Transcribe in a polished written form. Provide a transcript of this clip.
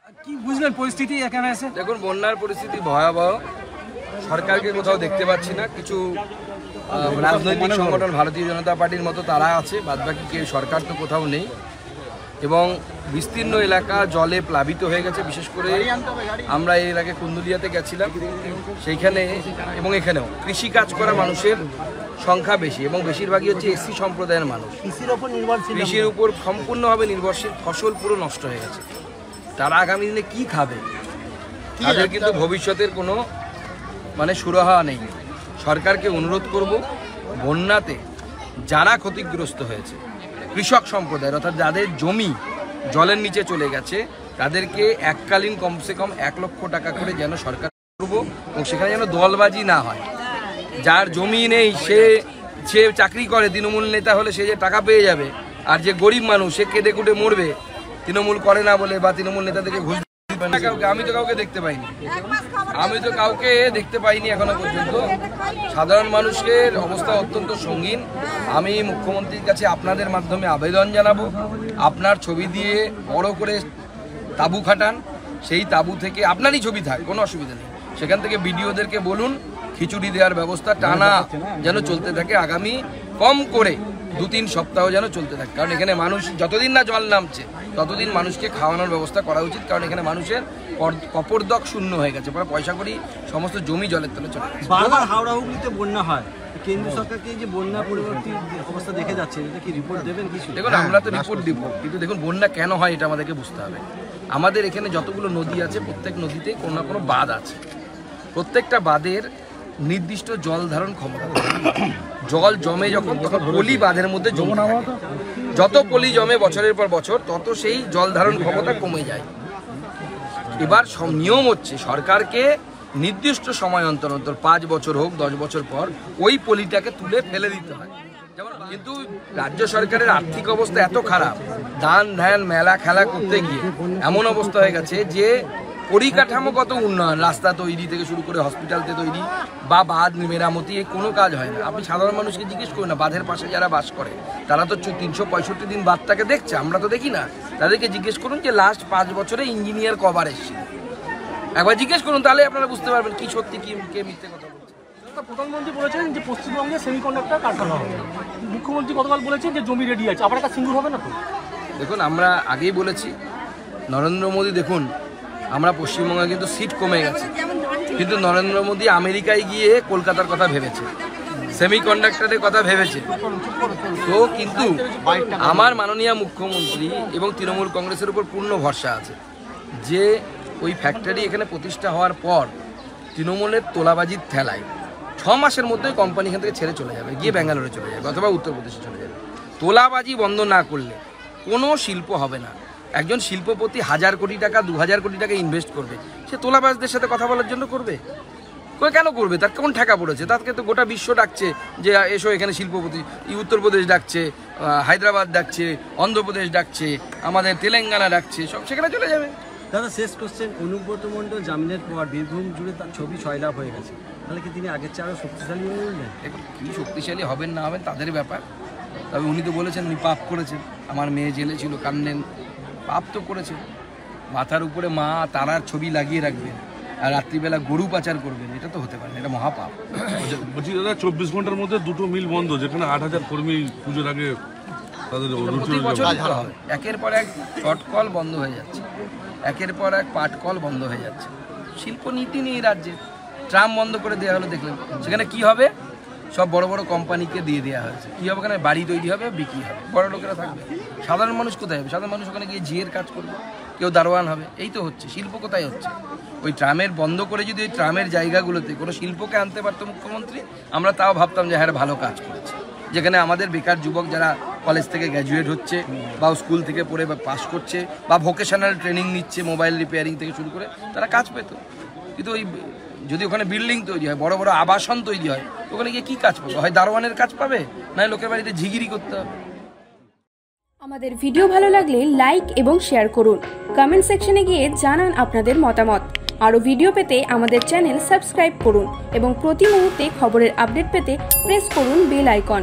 কি বুঝলেন পরিস্থিতি এখানে এসে? দেখুন, বন্যার পরিস্থিতি ভয়াবহ। সরকারকে কোথাও দেখতে পাচ্ছি না। কিছু রাজনৈতিক সংগঠন ভারতীয় জনতা পার্টির মতো তারা আছে, বাদবাকি কেউ সরকার তো কোথাও নেই। এবং বিস্তীর্ণ এলাকা জলে প্লাবিত হয়ে গেছে। বিশেষ করে আমরা এর আগে কুন্দুলিয়াতে গেছিলাম, সেইখানে এবং এখানেও কৃষিকাজ করা মানুষের সংখ্যা বেশি এবং বেশিরভাগই হচ্ছে এসসি সম্প্রদায়ের মানুষ। কৃষির উপর সম্পূর্ণভাবে নির্ভরশীল। ফসল পুরো নষ্ট হয়ে গেছে। তারা আগামী দিনে কি খাবে? তাদের কিন্তু ভবিষ্যতের কোনো সুরাহা নেই। সরকারকে অনুরোধ করব, বন্যাতে যারা ক্ষতিগ্রস্ত হয়েছে কৃষক সম্প্রদায়ের, অর্থাৎ যাদের জমি জলের নিচে চলে গেছে, তাদেরকে এককালীন কমসে কম 1 লক্ষ টাকা করে যেন সরকার করবো এবং সেখানে যেন দলবাজি না হয়। যার জমি নেই সে চাকরি করে, তৃণমূল নেতা হলে সে যে টাকা পেয়ে যাবে, আর যে গরিব মানুষ সে কেঁদে কুটে মরবে তৃণমূল করে না বলে বা তৃণমূল নেতাদেরকে ঘুষ দিবে না। আমি তো কাউকে দেখতে পাইনি এখনো পর্যন্ত। সাধারণ মানুষের অবস্থা অত্যন্ত সঙ্গীন। আমি মুখ্যমন্ত্রীর কাছে আপনাদের মাধ্যমে আবেদন জানাবো, আপনার ছবি দিয়ে বড় করে তাঁবু খাটান। সেই তাঁবু থেকে আপনারই ছবি থাক, কোনো অসুবিধা নেই। সেখান থেকে বিডিওদেরকে বলুন খিচুড়ি দেওয়ার ব্যবস্থা টানা যেন চলতে থাকে, আগামী কম করে 2-3 সপ্তাহ যেন চলতে থাকে। কারণ এখানে মানুষ যতদিন না জল নামছে ততদিন মানুষকে খাওয়ানোর ব্যবস্থা করা উচিত। কারণ এখানে মানুষের কপরদক শূন্য হয়ে গেছে, পয়সা করি সমস্ত জমি জলের তলে চলে গেছে। বারবার হাওড়া হুগলিতে বন্যা হয়, কেন্দ্র সরকারকে যে বন্যা পরবর্তী অবস্থা দেখে যাচ্ছে, এটা কি রিপোর্ট দেবেন কিছু? দেখুন, আমরা তো রিপোর্ট দিব, কিন্তু দেখুন বন্যা কেন হয় এটা আমাদেরকে বুঝতে হবে। আমাদের এখানে যতগুলো নদী আছে প্রত্যেক নদীতেই কোনো না কোনো বাঁধ আছে। প্রত্যেকটা বাঁধের নির্দিষ্ট জল ধারণ ক্ষমতা। জল জমে যখন, তখন পলি বাঁধের মধ্যে জমে থাকে। যত পলি জমে বছরের পর বছর, তত সেই জল ধারণ ক্ষমতা কমে যায়। এবার নিয়ম হচ্ছে সরকারকে নির্দিষ্ট সময় অন্তর অন্তর 5 বছর হোক 10 বছর পর ওই পলিটাকে তুলে ফেলে দিতে হয়। কিন্তু রাজ্য সরকারের আর্থিক অবস্থা এত খারাপ, দান ধ্যান মেলা খেলা করতে গিয়ে এমন অবস্থা হয়ে গেছে যে পরিকাঠামোগত উন্নয়ন, রাস্তা তৈরি থেকে শুরু করে হসপিটালতে তৈরি বা বাঁধ মেরামতি, কোনো কাজ হয় না। আপনি সাধারণ মানুষকে জিজ্ঞেস করুন না, বাঁধের পাশে যারা বাস করে তারা তো 365 দিন বাঁধটাকে দেখছে, আমরা তো দেখি না। তাদেরকে জিজ্ঞেস করুন যে লাস্ট 5 বছরে ইঞ্জিনিয়ার কবার এসেছিল, একবার জিজ্ঞেস করুন, তাহলে আপনারা বুঝতে পারবেন কি সত্যি কি কে মিথ্যে কথা বলছে। প্রধানমন্ত্রী বলেছেন যে পশ্চিমবঙ্গে সেমিকন্ডাক্টর কারখানা হবে, মুখ্যমন্ত্রী গতকাল বলেছেন যে জমি রেডি আছে, আবার একটা সিঙ্গুর হবে না তো? দেখুন, আমরা আগেই বলেছি, নরেন্দ্র মোদী, দেখুন আমরা পশ্চিমবঙ্গে কিন্তু সিট কমে গেছে, কিন্তু নরেন্দ্র মোদী আমেরিকায় গিয়ে কলকাতার কথা ভেবেছে, সেমিকন্ডাক্টরের কথা ভেবেছে। তো কিন্তু আমার মাননীয় মুখ্যমন্ত্রী এবং তৃণমূল কংগ্রেসের উপর পূর্ণ ভরসা আছে যে ওই ফ্যাক্টরি এখানে প্রতিষ্ঠা হওয়ার পর তৃণমূলের তোলাবাজির ঠেলায় 6 মাসের মধ্যেই কোম্পানি এখান থেকে ছেড়ে চলে যাবে, গিয়ে ব্যাঙ্গালোরে চলে যাবে অথবা উত্তরপ্রদেশে চলে যাবে। তোলাবাজি বন্ধ না করলে কোনো শিল্প হবে না। একজন শিল্পপতি 1000 কোটি টাকা 2000 কোটি টাকা ইনভেস্ট করবে, সে তোলাবাজদের সাথে কথা বলার জন্য করবে? কেন করবে? তার কোন ঠেকা পড়েছে? তাকে তো গোটা বিশ্ব ডাকছে যে এসো এখানে শিল্পপতি। উত্তরপ্রদেশ ডাকছে, হায়দ্রাবাদ ডাকছে, অন্ধ্রপ্রদেশ ডাকছে, আমাদের তেলেঙ্গানা ডাকছে, সব সেখানে চলে যাবে। দাদা, শেষ কোশ্চেন, অনুব্রত মণ্ডল জামিনের পর বীরভূম জুড়ে তার ছবি 6 লাখ হয়ে গেছে, তাহলে কি তিনি আগের চেয়ে আরও শক্তিশালী হয়ে উঠলেন? কি শক্তিশালী হবেন না হবেন তাদের ব্যাপার। তবে উনি তো বলেছেন উনি পাপ করেছেন, আমার মেয়ে জেলে ছিল কান্দেন, পাপ তো করেছেন। মাথার উপরে মা তারার ছবি লাগিয়ে রাখবেন আর রাত্রিবেলা গরু পাচার করবেন, এটা তো হতে পারে না, এটা মহাপাপ। বলছি দাদা, 24 ঘন্টার মধ্যে 2টো মিল বন্ধ, যেখানে 8000 কর্মী পুজোর আগে তাদের একের পর এক চটকল বন্ধ হয়ে যাচ্ছে, একের পর এক পাটকল বন্ধ হয়ে যাচ্ছে। শিল্পনীতি নেই রাজ্যে। ট্রাম বন্ধ করে দেওয়া হলো, দেখলেন সেখানে কি হবে? সব বড় বড় কোম্পানিকে দিয়ে দেওয়া হয়েছে। কী হবে? ওখানে বাড়ি তৈরি হবে, বিক্রি হবে, বড় লোকেরা থাকবে। সাধারণ মানুষ কোথায় হবে? সাধারণ মানুষ ওখানে গিয়ে জিয়ের কাজ করবে, কেউ দারোয়ান হবে। এই তো হচ্ছে। শিল্প কোথায় হচ্ছে? ওই ট্রামের বন্ধ করে যদি ওই ট্রামের জায়গাগুলোতে কোনো শিল্পকে আনতে পারতো মুখ্যমন্ত্রী, আমরা তাও ভাবতাম যে হ্যাঁ ভালো কাজ করেছে। যেখানে আমাদের বেকার যুবক যারা কলেজ থেকে গ্র্যাজুয়েট হচ্ছে বা স্কুল থেকে পড়ে বা পাস করছে বা ভোকেশনাল ট্রেনিং নিচ্ছে, মোবাইল রিপেয়ারিং থেকে শুরু করে, তারা কাজ পেত। কিন্তু ওই যদি ওখানে বিল্ডিং তৈরি হয়, বড় বড় আবাসন তৈরি হয়, ওখানে গিয়ে কী কাজ পাবে? হয় দারোয়ানের কাজ পাবে, নয় লোকের বাড়িতে ঝিগিরি করতে হবে। আমাদের ভিডিও ভালো লাগলে লাইক এবং শেয়ার করুন, কমেন্ট সেকশনে গিয়ে জানান আপনাদের মতামত। আরও ভিডিও পেতে আমাদের চ্যানেল সাবস্ক্রাইব করুন এবং প্রতি মুহূর্তে খবরের আপডেট পেতে প্রেস করুন বেল আইকন।